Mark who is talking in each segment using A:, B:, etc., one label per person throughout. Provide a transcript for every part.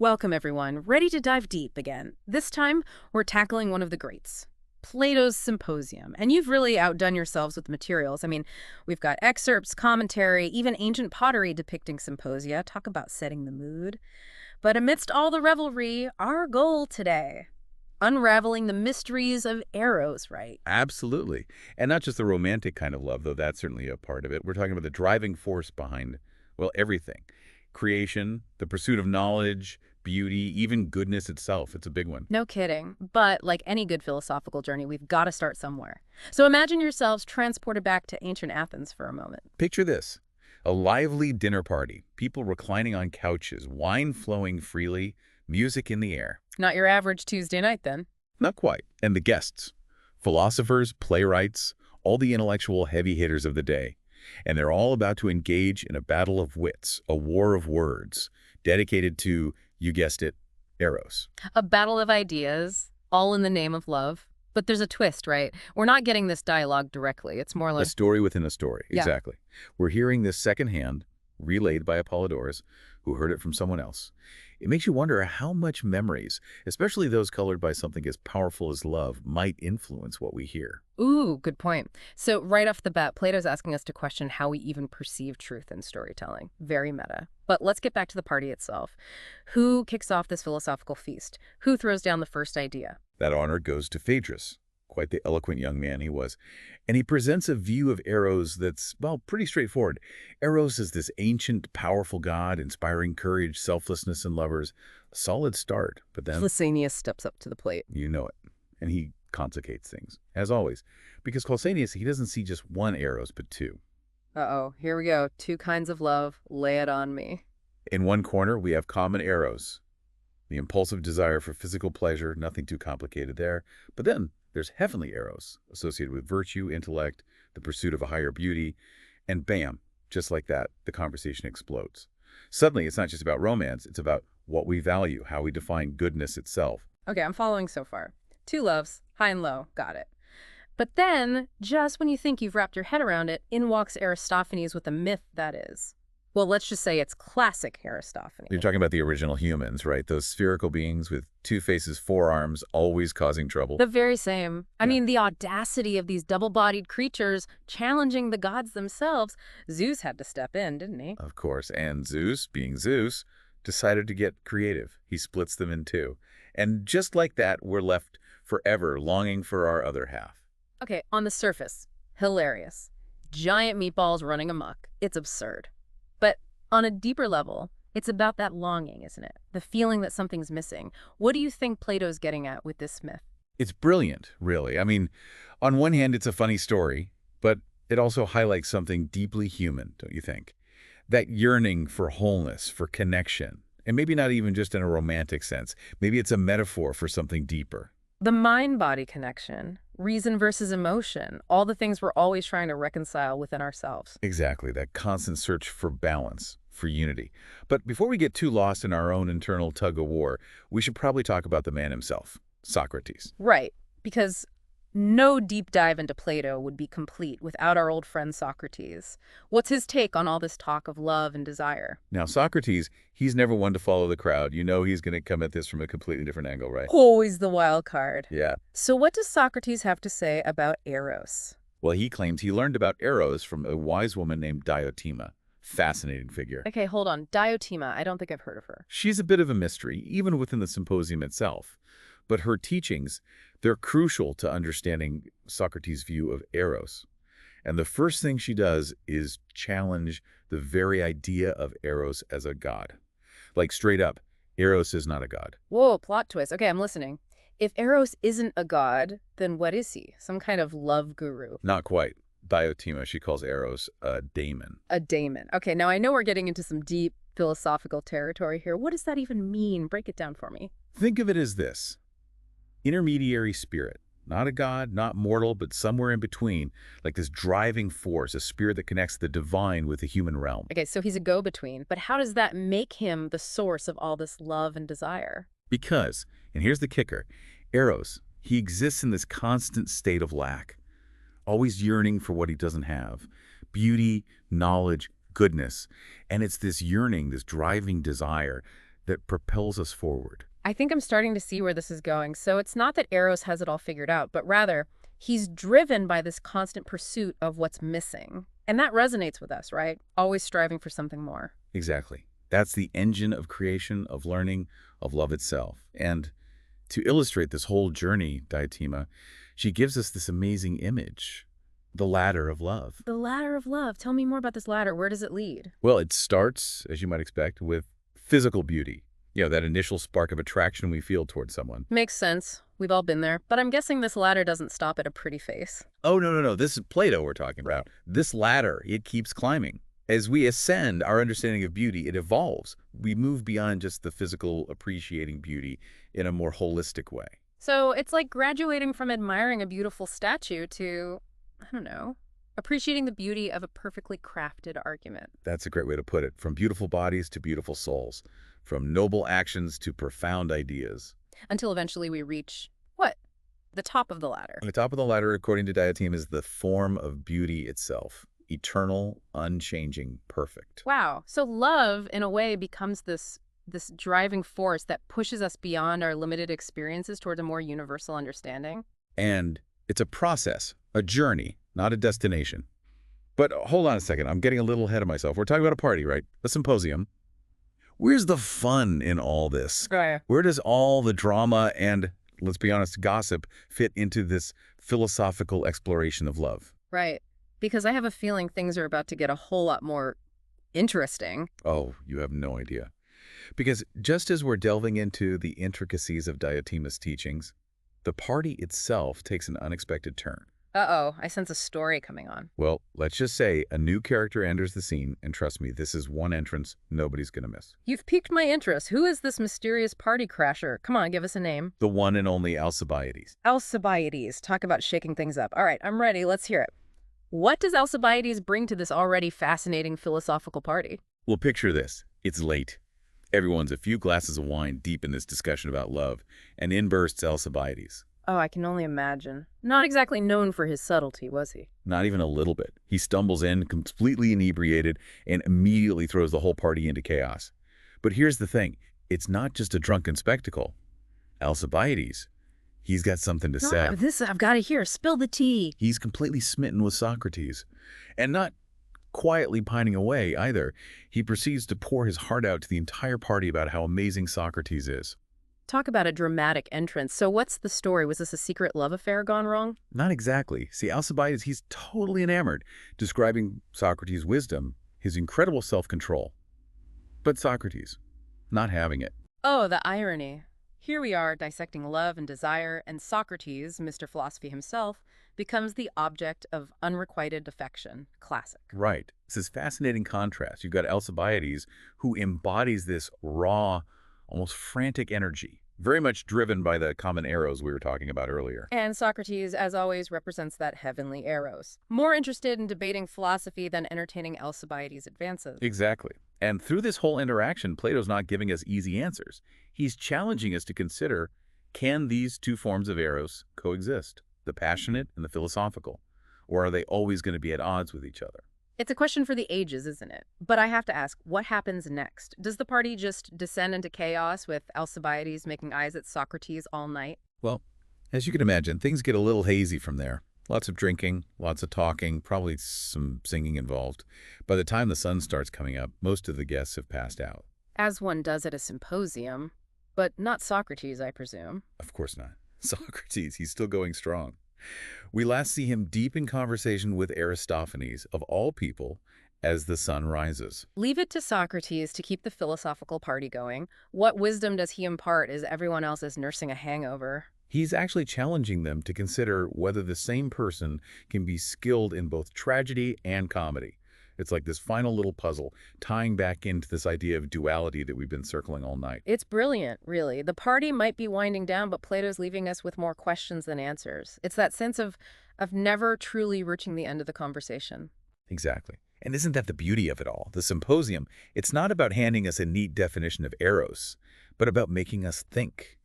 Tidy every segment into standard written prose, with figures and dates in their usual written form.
A: Welcome, everyone. Ready to dive deep again. This time, we're tackling one of the greats, Plato's Symposium. And you've really outdone yourselves with the materials. I mean, we've got excerpts, commentary, even ancient pottery depicting symposia. Talk about setting the mood. But amidst all the revelry, our goal today, unraveling the mysteries of Eros, right?
B: Absolutely. And not just the romantic kind of love, though that's certainly a part of it. We're talking about the driving force behind, well, everything. Creation, the pursuit of knowledge, beauty, even goodness itself. It's a big one.
A: No kidding. But like any good philosophical journey, we've got to start somewhere. So imagine yourselves transported back to ancient Athens for a moment.
B: Picture this. A lively dinner party, people reclining on couches, wine flowing freely, music in the air.
A: Not your average Tuesday night, then.
B: Not quite. And the guests, philosophers, playwrights, all the intellectual heavy hitters of the day. And they're all about to engage in a battle of wits, a war of words, dedicated to, you guessed it, Eros.
A: A battle of ideas, all in the name of love. But there's a twist, right? We're not getting this dialogue directly. It's more
B: A
A: like,
B: story within a story,
A: Yeah.
B: exactly. We're hearing this secondhand, relayed by Apollodorus, who heard it from someone else. It makes you wonder how much memories, especially those colored by something as powerful as love, might influence what we hear.
A: ooh, good point. So right off the bat, Plato's asking us to question how we even perceive truth in storytelling. Very meta. But let's get back to the party itself. Who kicks off this philosophical feast? Who throws down the first idea?
B: That honor goes to Phaedrus, quite the eloquent young man he was. And he presents a view of Eros that's, well, pretty straightforward. Eros is this ancient, powerful god, inspiring courage, selflessness in lovers. A solid start, but then,
A: Pausanias steps up to the plate.
B: you know it. And he complicates things, as always. Because Pausanias, he doesn't see just one Eros, but two.
A: Uh-oh, here we go. Two kinds of love. Lay it on me.
B: In one corner, we have common Eros, the impulsive desire for physical pleasure, nothing too complicated there. But then there's heavenly Eros, associated with virtue, intellect, the pursuit of a higher beauty, and bam, just like that, the conversation explodes. Suddenly, it's not just about romance, it's about what we value, how we define goodness itself.
A: Okay, I'm following so far. Two loves, high and low, got it. But then, just when you think you've wrapped your head around it, in walks Aristophanes with a myth that is. Well, let's just say it's classic Aristophanes.
B: You're talking about the original humans, right? Those spherical beings with two faces, four arms, always causing trouble.
A: The very same. I
B: Yeah.
A: mean, the audacity of these double-bodied creatures challenging the gods themselves. Zeus had to step in, didn't he?
B: Of course, and Zeus, being Zeus, decided to get creative. He splits them in two. And just like that, we're left forever longing for our other half.
A: Okay, on the surface, hilarious. Giant meatballs running amok. It's absurd. But on a deeper level, it's about that longing, isn't it? The feeling that something's missing. What do you think Plato's getting at with this myth?
B: It's brilliant, really. I mean, on one hand, it's a funny story, but it also highlights something deeply human, don't you think? That yearning for wholeness, for connection, and maybe not even just in a romantic sense. Maybe it's a metaphor for something deeper.
A: The mind-body connection, reason versus emotion, all the things we're always trying to reconcile within ourselves.
B: Exactly, that constant search for balance, for unity. But before we get too lost in our own internal tug-of-war, we should probably talk about the man himself, Socrates.
A: Right, because no deep dive into Plato would be complete without our old friend Socrates. What's his take on all this talk of love and desire?
B: Now, Socrates, he's never one to follow the crowd. You know he's going to come at this from a completely different angle, right?
A: Always the wild card.
B: Yeah.
A: So what does Socrates have to say about Eros?
B: Well, he claims he learned about Eros from a wise woman named Diotima. Fascinating figure.
A: Okay, hold on. Diotima, I don't think I've heard of her.
B: She's a bit of a mystery, even within the symposium itself. But her teachings, they're crucial to understanding Socrates' view of Eros. And the first thing she does is challenge the very idea of Eros as a god. Like straight up, Eros is not a god.
A: Whoa, plot twist. Okay, I'm listening. If Eros isn't a god, then what is he? Some kind of love guru?
B: Not quite. Diotima, she calls Eros a daemon.
A: A daemon. Okay, now I know we're getting into some deep philosophical territory here. What does that even mean? Break it down for me.
B: Think of it as this. Intermediary spirit. Not a god, not mortal, but somewhere in between, like this driving force, a spirit that connects the divine with the human realm.
A: Okay, so he's a go-between, but how does that make him the source of all this love and desire?
B: Because, and here's the kicker, Eros, he exists in this constant state of lack, always yearning for what he doesn't have. Beauty, knowledge, goodness. And it's this yearning, this driving desire that propels us forward.
A: I think I'm starting to see where this is going. So it's not that Eros has it all figured out, but rather he's driven by this constant pursuit of what's missing. And that resonates with us, right? Always striving for something more.
B: Exactly. That's the engine of creation, of learning, of love itself. And to illustrate this whole journey, Diotima, she gives us this amazing image, the ladder of love.
A: The ladder of love. Tell me more about this ladder. Where does it lead?
B: Well, it starts, as you might expect, with physical beauty. That initial spark of attraction we feel towards someone.
A: Makes sense. We've all been there. But I'm guessing this ladder doesn't stop at a pretty face.
B: Oh, no, no, no. This is Plato we're talking about. This ladder, it keeps climbing. As we ascend our understanding of beauty, it evolves. We move beyond just the physical appreciating beauty in a more holistic way.
A: So it's like graduating from admiring a beautiful statue to, I don't know, appreciating the beauty of a perfectly crafted argument.
B: That's a great way to put it. From beautiful bodies to beautiful souls. From noble actions to profound ideas.
A: Until eventually we reach, what? The top of the ladder.
B: The top of the ladder, according to Diotima, is the form of beauty itself. Eternal, unchanging, perfect.
A: Wow. So love, in a way, becomes this driving force that pushes us beyond our limited experiences toward a more universal understanding.
B: And it's a process, a journey, not a destination. But hold on a second. I'm getting a little ahead of myself. We're talking about a party, right? A symposium. Where's the fun in all this?
A: Right.
B: Where does all the drama and, let's be honest, gossip fit into this philosophical exploration of love?
A: Right. Because I have a feeling things are about to get a whole lot more interesting.
B: Oh, you have no idea. Because just as we're delving into the intricacies of Diotima's teachings, the party itself takes an unexpected turn.
A: Uh-oh, I sense a story coming on.
B: Well, let's just say a new character enters the scene, and trust me, this is one entrance nobody's going to miss.
A: You've piqued my interest. Who is this mysterious party crasher? Come on, give us a name.
B: The one and only Alcibiades.
A: Alcibiades. Talk about shaking things up. All right, I'm ready. Let's hear it. What does Alcibiades bring to this already fascinating philosophical party?
B: Well, picture this. It's late. Everyone's a few glasses of wine deep in this discussion about love, and in bursts Alcibiades.
A: Oh, I can only imagine. Not exactly known for his subtlety, was he?
B: Not even a little bit. He stumbles in, completely inebriated, and immediately throws the whole party into chaos. But here's the thing. It's not just a drunken spectacle. Alcibiades, he's got something to say.
A: This I've got to hear. Spill the tea.
B: He's completely smitten with Socrates. And not quietly pining away, either. He proceeds to pour his heart out to the entire party about how amazing Socrates is.
A: Talk about a dramatic entrance. So what's the story? Was this a secret love affair gone wrong?
B: Not exactly. See, Alcibiades, he's totally enamored, describing Socrates' wisdom, his incredible self-control. But Socrates, not having it.
A: Oh, the irony. Here we are dissecting love and desire, and Socrates, Mr. Philosophy himself, becomes the object of unrequited affection. Classic.
B: Right. It's this fascinating contrast. You've got Alcibiades, who embodies this raw, almost frantic energy, very much driven by the common Eros we were talking about earlier.
A: And Socrates, as always, represents that heavenly Eros. More interested in debating philosophy than entertaining Alcibiades' advances.
B: Exactly. And through this whole interaction, Plato's not giving us easy answers. He's challenging us to consider, can these two forms of Eros coexist, the passionate and the philosophical? Or are they always going to be at odds with each other?
A: It's a question for the ages, isn't it? But I have to ask, what happens next? Does the party just descend into chaos with Alcibiades making eyes at Socrates all night?
B: Well, as you can imagine, things get a little hazy from there. Lots of drinking, lots of talking, probably some singing involved. By the time the sun starts coming up, most of the guests have passed out.
A: As one does at a symposium. But not Socrates, I presume.
B: Of course not. Socrates, he's still going strong. We last see him deep in conversation with Aristophanes, of all people, as the sun rises.
A: Leave it to Socrates to keep the philosophical party going. What wisdom does he impart as everyone else is nursing a hangover?
B: He's actually challenging them to consider whether the same person can be skilled in both tragedy and comedy. It's like this final little puzzle, tying back into this idea of duality that we've been circling all night.
A: It's brilliant, really. The party might be winding down, but Plato's leaving us with more questions than answers. It's that sense of never truly reaching the end of the conversation.
B: Exactly. And isn't that the beauty of it all? The symposium, it's not about handing us a neat definition of Eros, but about making us think.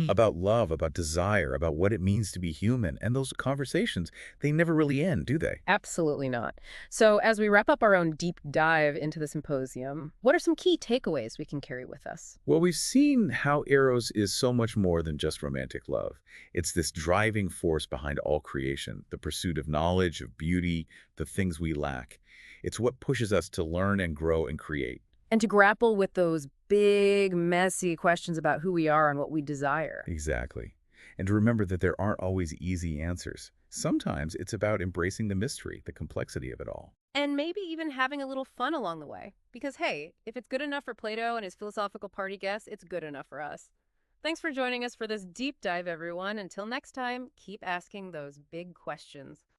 B: about love, about desire, about what it means to be human. And those conversations, they never really end, do they?
A: Absolutely not. So, as we wrap up our own deep dive into the symposium, what are some key takeaways we can carry with us?
B: Well, we've seen how Eros is so much more than just romantic love. It's this driving force behind all creation, the pursuit of knowledge, of beauty, the things we lack. It's what pushes us to learn and grow and create.
A: And to grapple with those big, messy questions about who we are and what we desire.
B: Exactly. And to remember that there aren't always easy answers. Sometimes it's about embracing the mystery, the complexity of it all.
A: And maybe even having a little fun along the way. Because, hey, if it's good enough for Plato and his philosophical party guests, it's good enough for us. Thanks for joining us for this deep dive, everyone. Until next time, keep asking those big questions.